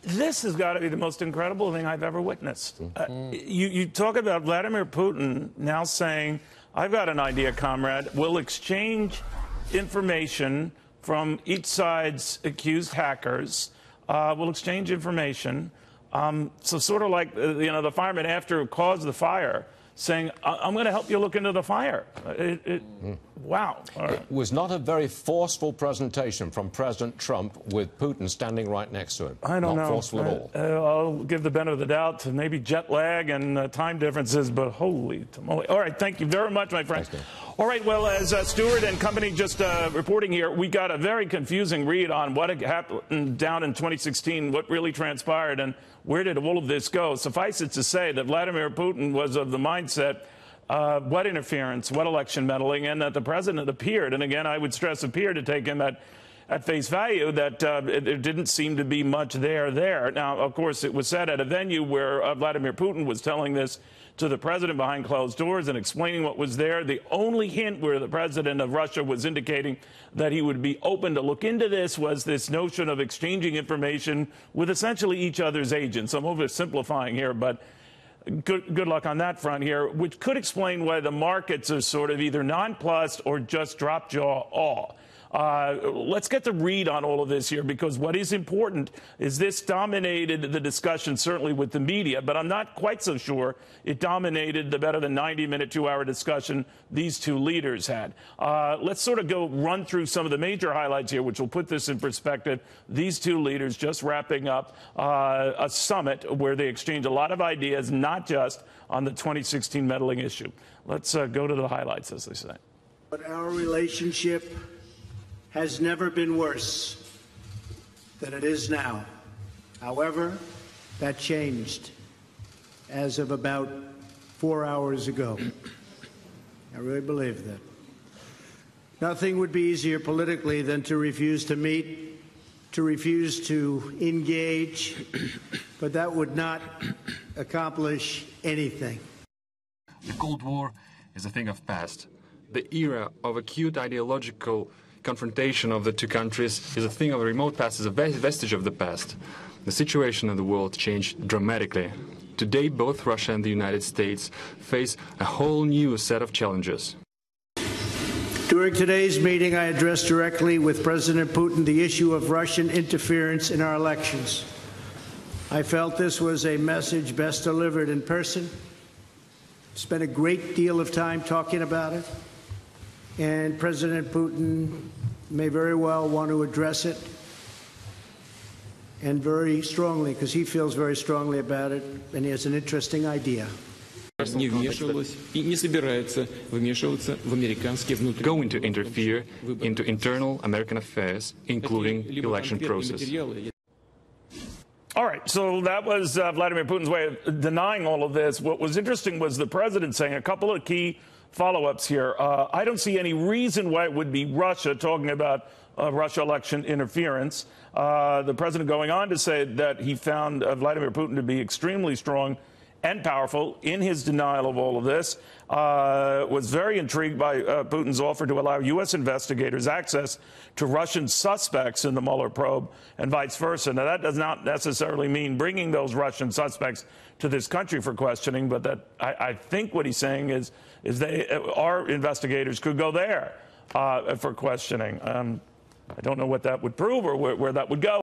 This has got to be the most incredible thing I've ever witnessed. You talk about Vladimir Putin now saying, I've got an idea, comrade. We'll exchange information from each side's accused hackers. We'll exchange information. So sort of like, the fireman after it caused the fire saying, I'm going to help you look into the fire. Wow. It was not a very forceful presentation from President Trump with Putin standing right next to him. I don't know. Not forceful at all. I'll give the benefit of the doubt to maybe jet lag and time differences, but holy tamale. All right, thank you very much, my friend. Thanks, all right, well, as Stewart and company just reporting here, we got a very confusing read on what had happened down in 2016, what really transpired, and where did all of this go. Suffice it to say that Vladimir Putin was of the mindset, what interference, what election meddling, and that the president appeared, and again, I would stress appeared to take him at face value, that there didn't seem to be much there. Now, of course, it was said at a venue where Vladimir Putin was telling this to the president behind closed doors and explaining what was there. The only hint where the president of Russia was indicating that he would be open to look into this was this notion of exchanging information with essentially each other's agents. I'm oversimplifying here, but good luck on that front here, which could explain why the markets are sort of either nonplussed or just drop jaw awe. Let's get the read on all of this here, because what is important is this dominated the discussion, certainly with the media, but I'm not quite so sure it dominated the better than 90-minute, 2-hour discussion these two leaders had. Let's sort of go run through some of the major highlights here, which will put this in perspective. These two leaders just wrapping up a summit where they exchanged a lot of ideas, not just on the 2016 meddling issue. Let's go to the highlights, as they say. But our relationship has never been worse than it is now. However, that changed as of about 4 hours ago. I really believe that. Nothing would be easier politically than to refuse to meet, to refuse to engage, but that would not accomplish anything. The Cold War is a thing of past. The era of acute ideological confrontation of the two countries is a thing of a remote past, is a vestige of the past. The situation in the world changed dramatically. Today, both Russia and the United States face a whole new set of challenges. During today's meeting, I addressed directly with President Putin the issue of Russian interference in our elections. I felt this was a message best delivered in person. Spent a great deal of time talking about it. And President Putin may very well want to address it, and very strongly, because he feels very strongly about it, and he has an interesting idea. Going to interfere into internal American affairs, including election process. All right, so that was Vladimir Putin's way of denying all of this. What was interesting was the president saying a couple of key follow-ups here. I don't see any reason why it would be Russia talking about Russia election interference. The president going on to say that he found Vladimir Putin to be extremely strong and powerful in his denial of all of this, was very intrigued by Putin's offer to allow U.S. investigators access to Russian suspects in the Mueller probe and vice versa. Now, that does not necessarily mean bringing those Russian suspects to this country for questioning, but that I think what he's saying is our investigators could go there for questioning. I don't know what that would prove or where that would go.